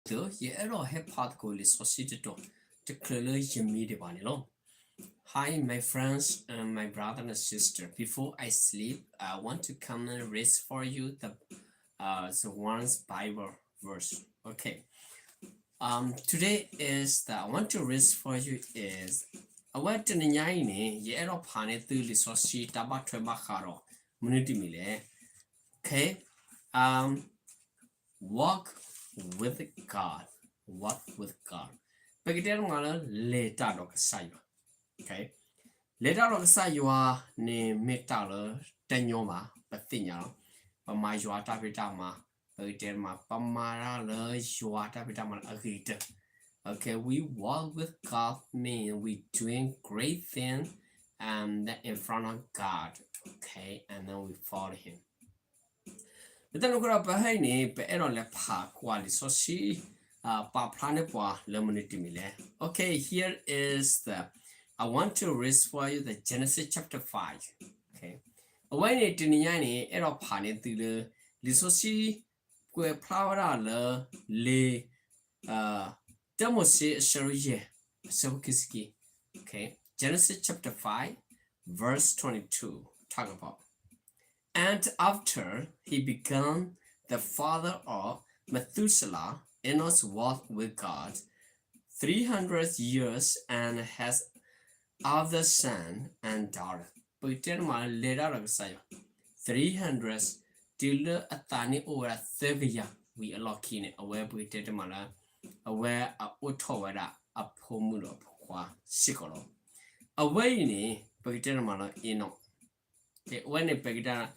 though ye error hip hop goal is succeeded to clearly Jimmy the Vanilo. Hi, my friends and my brother and sister. Before I sleep, I want to come and read for you the one's Bible verse. Okay. Today is the I want to read for you is a word in the ye error pane thuli so she tabat makaro munity. Okay. Um walk with God. Walk with God. Pagiter mala later dog sayo. Okay. Later dog sayo ne metalo tenyoma patinya. Pamajua tapitama. Pagiter ma pamara le jua tapitama agita. Okay, we walk with God mean we doing great things in front of God. Okay, and then we follow him. Then we go behind it, but I don't let park quality. So she pa planet wa lemonity. Okay, here is I want to read for you the Genesis chapter 5. Okay. When it in yani ero planet the so she que plower le demo say sharuye so kiski. Okay. Genesis chapter 5 verse 22 talk about. And after he became the father of Methuselah, Enos walked with God 300 years and has other son and daughter. Pagterma later of Saya 300 till Athani or a Thevia we are locking away Pagtermala aware a Otowada a Pomulo qua Sicolo. Away ni Pagtermala ino. When a Pagdana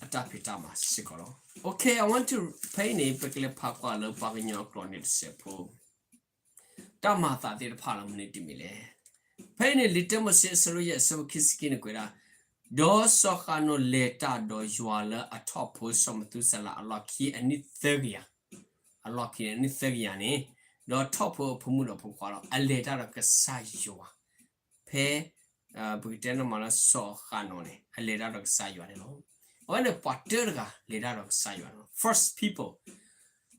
atapitama sikolo. Okay, I want to paint a particular pakwa lo pavino clonid sepo. Tamata de parliament mile. Paint a little soluya so kiskin guida. Do socano leta do juala a top post some tusala a locky and it thirgia. A locky and it thirgiani. Do topo pumulo puqualo a letter of casajua. Pay Britannia mala so canone a letter of sayuano. When a paterga later of Sayuano. First people,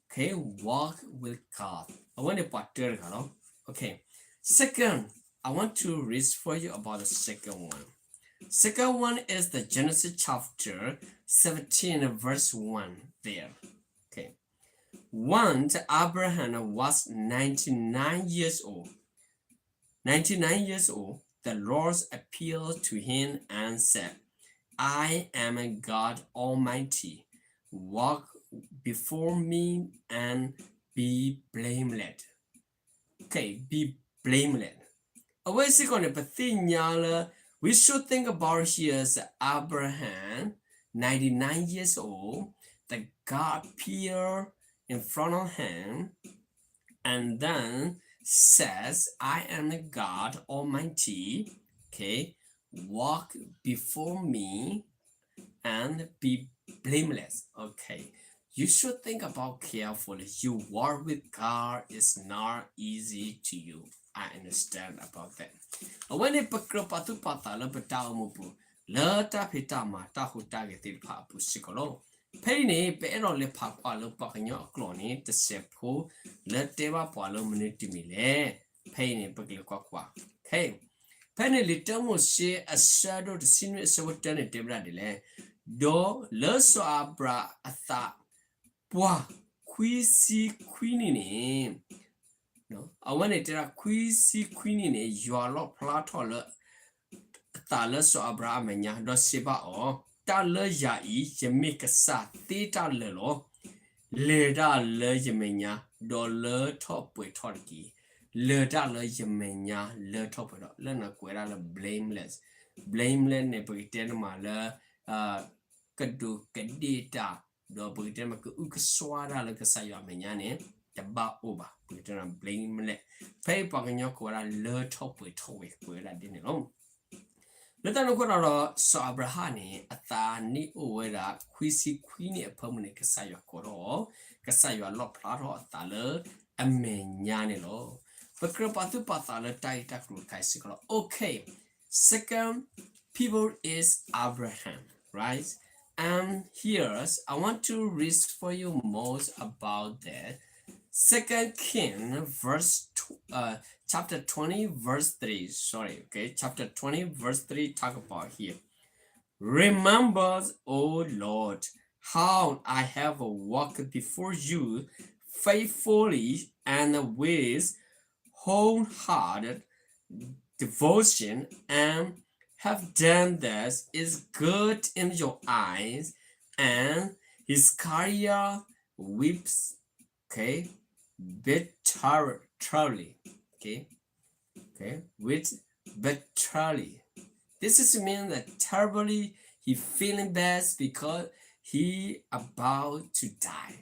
okay, walk with God. I want a paterga, okay. Second, I want to read for you about the second one. Second one is the Genesis chapter 17, verse 1 there. Okay. Once Abraham was 99 years old. 99 years old, the Lord appealed to him and said, I am a God Almighty. Walk before me and be blameless. Okay, be blameless. We should think about here's Abraham, 99 years old. The God appeared in front of him and then says, I am a God Almighty. Okay. Walk before me and be blameless. Okay, you should think about carefully. You walk with God is not easy to you. I understand about that. When it patu patala patamupu, lata pitama tahutagetil papu sikolo. Paine pero le papalo pakanyo clone the sepo let deva palo minutimile. Paine pagilquaqua. Okay. Penny little say a shadow to senior so turn it debradile. Do leso abra a thought. Bois, quisi queenine. No, I want it a quisi queenine, you are lot platola. Thales or Abrahamania, do siba or Tala yai, you make a sa, theta lelo. Leda le yemenia, do le top with turkey. Le dollar yemenia, le top of it, learn a quera blameless. Blameless ne pretend mala, kadu kadita, do pretend ukaswada like a sayamaniane, the ba over, pretend blameless. Pay paganyoka, le top with toy, where I didn't know. Let us look at so Abrahani at the ni uwera quisi queenie a permanent casayo coro, casayo a lot plato at thaler, a menyanilo. But crepatu pathala taita kaisicolo. Okay, second people is Abraham, right? And here's I want to read for you most about that. Second King chapter 20 verse 3. Sorry, okay, chapter 20 verse 3 talk about here. Remember, O Lord, how I have walked before you faithfully and with wholehearted devotion, and have done that is good in your eyes, and Hezekiah weeps, okay, bitterly, with bitterly. This is mean that terribly he feeling bad because he about to die.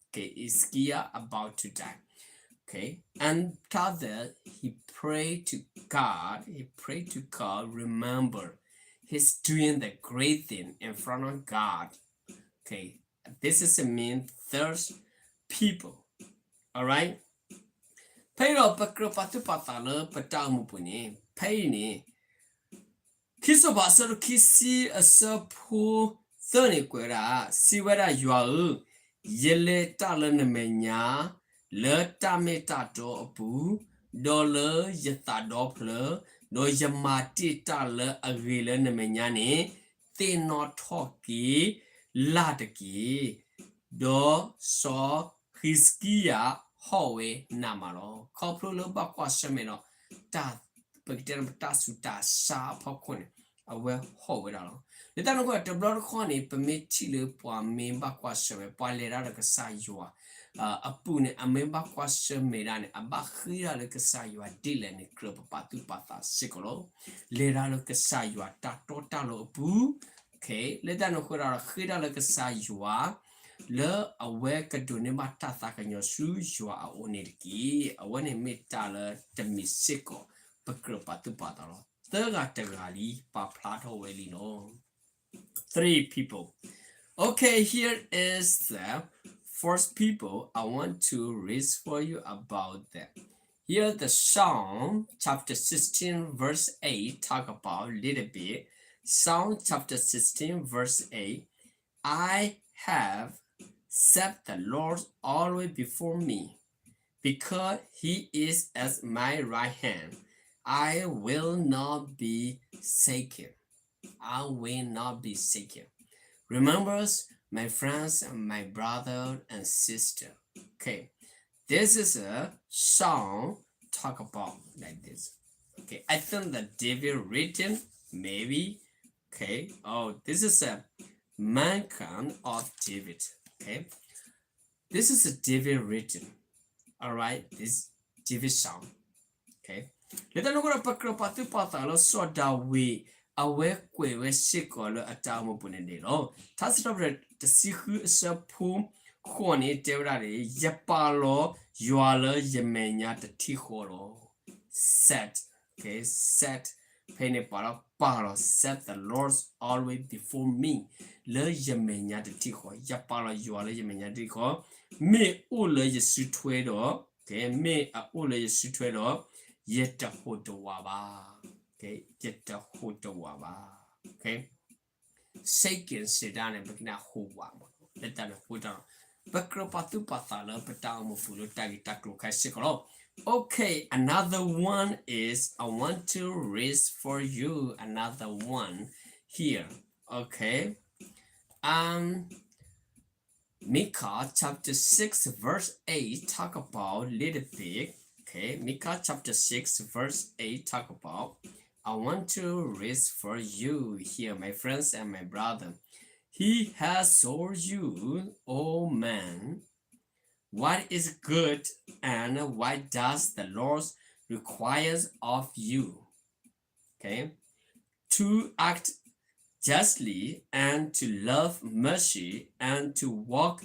Okay, Hezekiah about to die. Okay, and that he prayed to God. He prayed to God. Remember, he's doing the great thing in front of God. Okay, this is a mean thirst people. All right. ဖိတော့ပကရပတ်ပတ်တာလပတောက်မှုပနေဖိနေခိစဘာစရခိစီအစဖူသနေကွရာစီဝရရွာယေလေတလနမညာလေတမေတတော်အပူဒေါ်လယတာဒေါဖလဒေါ်ယမာတိတလအဂေလနမညာနေတေနောထော့ကီလာတကီဒေါ်စောခရစ်ကီယာဟောဝေနာမလောခေါပလိုလဘကွာရှမေနောတာပကတဲ့မတာဆူတာစာဖောက်ခွန်းအဝဲဟောဝေတာလောဒီတန်ကောတဘလခွန်နေပမေချီလေပွာမင်းဘကွာရှမေပွာလေရကစာယောအပူနေအမင်းဘကွာရှမေရနေအဘခီရလကစာယောဒီလေနေကလပပတ်တူပတာစကလောလေရလကစာယောတာတောတာလောပူโอเคလေတန်ကောရခီရလကစာယောle awe kadone mata takanyo su jwa onirki awane metala temisiko pakro patu patalo tega tegali pa plato weli no 3 people. Okay, here is the first people I want to read for you about them. Here the Psalm chapter 16 verse 8 talk about a little bit. Psalm chapter 16 verse 8. I have set the Lord always before me, because he is at my right hand. I will not be shaken. I will not be shaken. Remember, my friends and my brother and sister. Okay, this is a song talk about like this. Okay, I think that David written maybe. Okay, oh, this is a mankind of David. Okay, this is a David written. All right, this David song. Okay, let us look at pakro patu patalo so that we aware we sikol atamo punendelo. That's the siku sapum koni tevrari yapalo yuala yemenya the tihoro. Set. Okay, set. Pene palo set the Lord's always before me. Le yemenya de tiho yapala yuala yemenya de ko me ule yesu twedo okay me a ule yesu twedo yeta hoto waba okay yeta hoto waba okay shaken sedane bakina howa letana hoto bakro patu patala patamu fulo tagi taklo kai sikolo. Okay, another one is I want to raise for you another one here. Okay, Micah chapter 6 verse 8 talk about little bit. Okay, Micah chapter 6 verse 8 talk about. I want to raise for you here, my friends and my brother. He has told you, oh man, what is good and what does the Lord requires of you. Okay, to act justly and to love mercy and to walk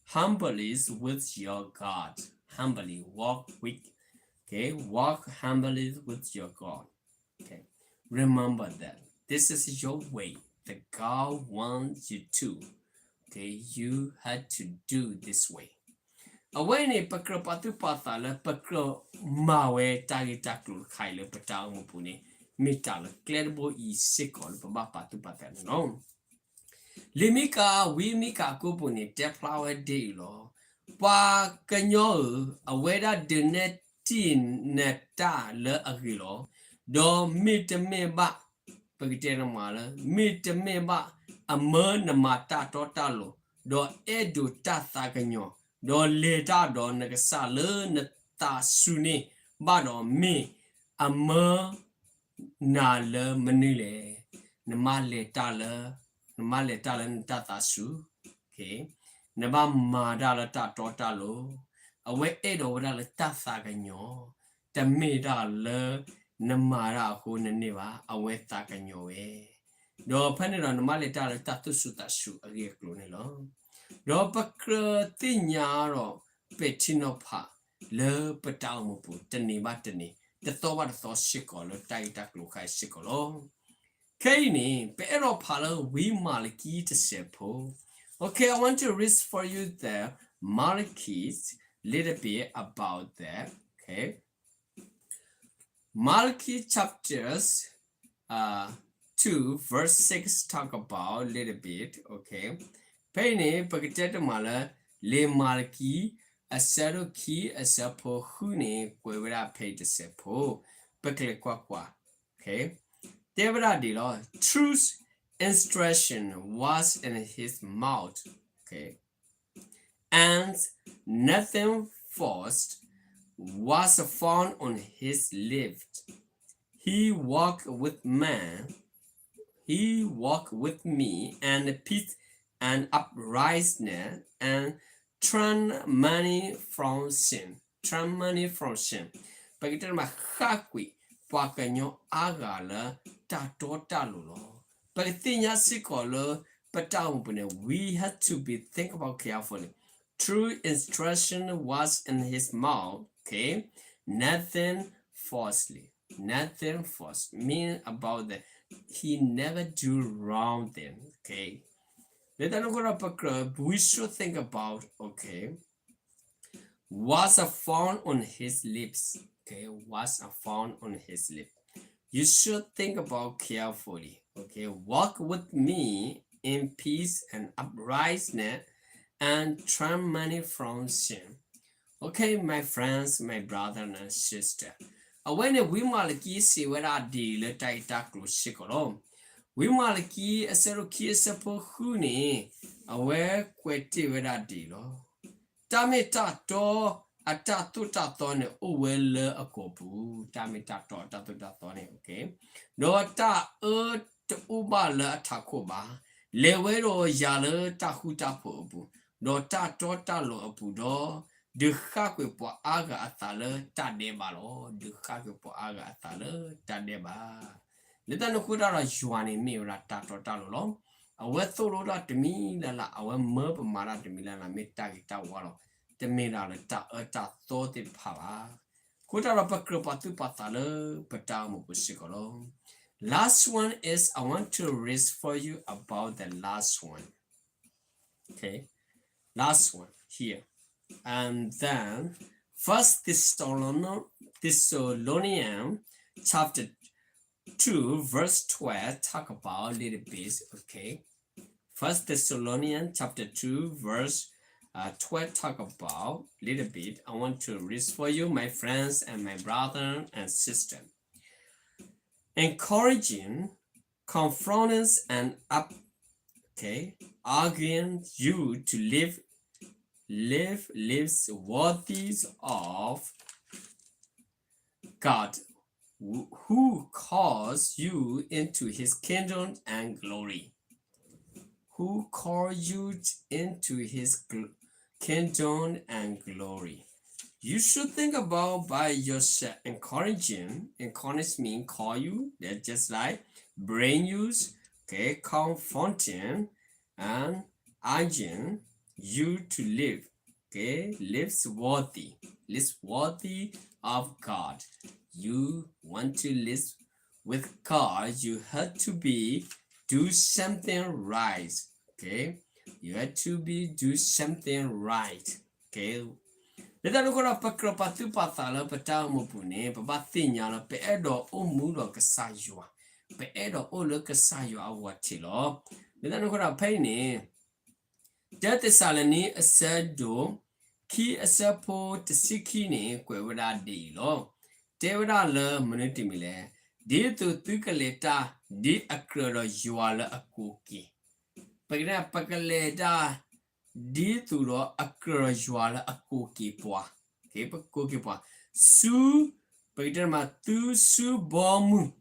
humbly with your God. Humbly walk with, okay, walk humbly with your God. Okay, remember that this is your way that God wants you to. Okay, you had to do this way. Away pakro patu patala pakro mawe tagi taklu kaile patang mupune mitala clerbo I sikol baba patu patana no limika we mika kupune te flower day lo pa kanyo aweda deneti neta le agilo do mitame ba pagitera mala mitame ba amana mata totalo do edu tata kanyo do leta do nagasa le nata suni ba do mi ama na le manile namale tala tata su okay naba ma dala ta tota lo awe edo dala ta sa ganyo ta me dala namara ko ne ba awe ta ganyo e do phane do namale dala ta tu su ta su age klo ne lo do pakra tinya ro petino pha le pataw mo pu tani ba tani te to ba to shiko lo tai ta klo khai shiko lo Kaini, pero pala we maliki to sepo. Okay, I want to read for you the Malachi's little bit about that. Okay, Malachi chapters 2 verse 6 talk about little bit. Okay, Paine pagiteta mala le Malachi asaro ki asapo hune kwevera pay to sepo. Bakle kwa. Okay. Devradilo, truth instruction was in his mouth, okay, and nothing false was found on his lips. He walked with me, and peace and uprightness, and turn money from sin. Pagkitan makakwi pakanyo agala ta lo. Pagtinya sikolo patampune. We had to think about carefully. True instruction was in his mouth. Okay, nothing falsely. Nothing false. Mean about that he never do wrong thing. Okay. We should think about, okay, was found on his lips. Okay, was found on his lips. You should think about carefully. Okay, walk with me in peace and uprightness and turn money from sin. Okay, my friends, my brother and sister. When we malaki si wera di le taita klo we malaki asero ki sapo huni awe kweti wera di lo. Tamita to atatu tatone uwele akopu. Tamita to atatu tatone, okay. No ta ubala atakoba. Lewero yale tahuta pobu. No ta tota lo apudo. De hakwe po aga atale tadeba lo. De hakwe po aga atale tadeba. Leta no kudara juane mi ora ta tota lo. Awe tholo da temi la awe merp mara temi la meta kita walo. Temera le ta to te pala. Kudara pakro patu patale patamu pusikolo. Last one is I want to read for you about the last one. Okay, last one here. And then First Thessalonians chapter 2 verse 12 talk about a little bit. Okay, First Thessalonians chapter 2 verse 12 talk about a little bit. I want to read for you, my friends and my brother and sister. Encouraging, confronting, and arguing you to live lives worthy of God, who calls you into his kingdom and glory. Who called you into his kingdom and glory. You should think about by yourself. Encouraging means call you. That's just like brain use. Okay, confronting and urging you to live. Okay, lives worthy of God. You want to live with God, you have to do something right. Okay, you have to do something right. Okay. Leta no kora pakro patu patala pata mo pune papatinya la pe edo o mulo kasaywa. Pe edo o lo kasaywa awatilo. Leta no kora paini. That Thessalonians said do Ki asapo tsiki ni kwewada di lo. Tewada le manutimile. Di tu tukaleta di akro yuala akuki. Pagna pakaleta di tu lo akro yuala akuki poa. Okay, pakuki poa. Su pagdama tu su bomu.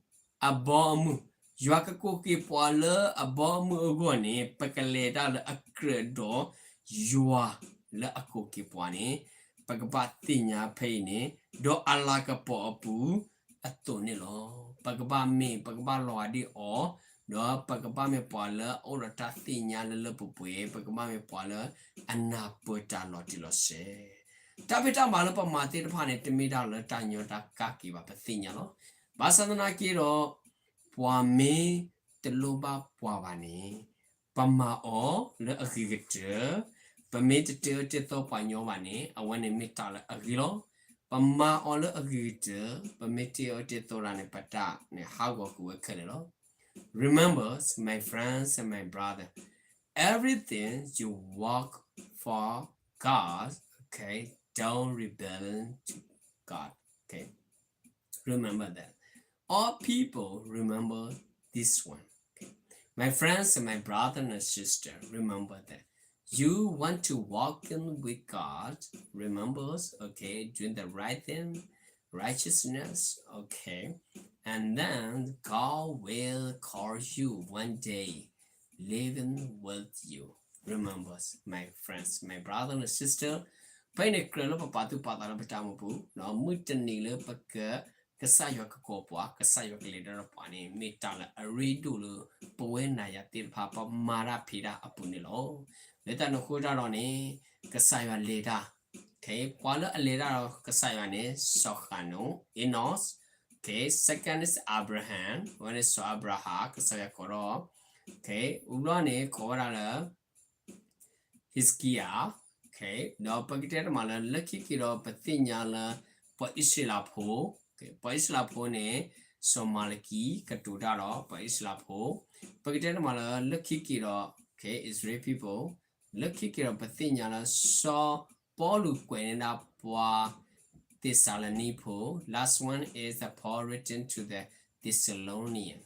Abomu. Yuaka kuki poa le abomu ogoni pakaleta le akro do yua. Le aku kipuani pagabatinya paini do alaka po apu atone lo pagabami pagabalo adi o do pagabami poala ora tatinya le pupue pagabami poala anapota lo ti lo se tapita malo pa mati de phane timida le tanyo ta kaki ba patinya lo basana ki ro puame teloba puavani pama o le agigete permit to panyo mane awane mitala agilo pama all agite permit to rane pata ne hago ku kelelo remember my friends and my brother everything you work for God okay don't rebel to God okay remember that all people remember this one okay my friends and my brother and sister remember that you want to walk in with God, remember, okay, doing the right thing, righteousness, okay, and then God will call you one day, living with you. Remember, my friends, my brother and sister, paine krelo papatu patala patamu, no mutanile paka kasayo kakopwa, kasayo leader pani, mitala a redulu, poena yatil papa mara pira apunilo. Leta no kuda roni kasaya leda. Okay, quala a leda kasaya ne sohano inos. Okay, second is Abraham. One is Abraha kasaya koro. Okay, ulane kora Hiskia. Okay, no pagiter mala lucky kiro patinya la pa isla po. Okay, pa isla po ne Somaliki katuda ro pa isla po. Pagiter mala lucky kiro. Okay, Israel people. Lucky kiro patinya la so Paulu kwenena pwa Thessalonipo. Last one is the Paul written to the Thessalonian.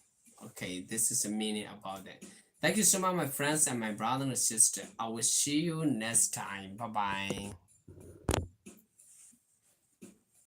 Okay, this is the meaning about that. Thank you so much, my friends and my brother and sister. I will see you next time. Bye bye.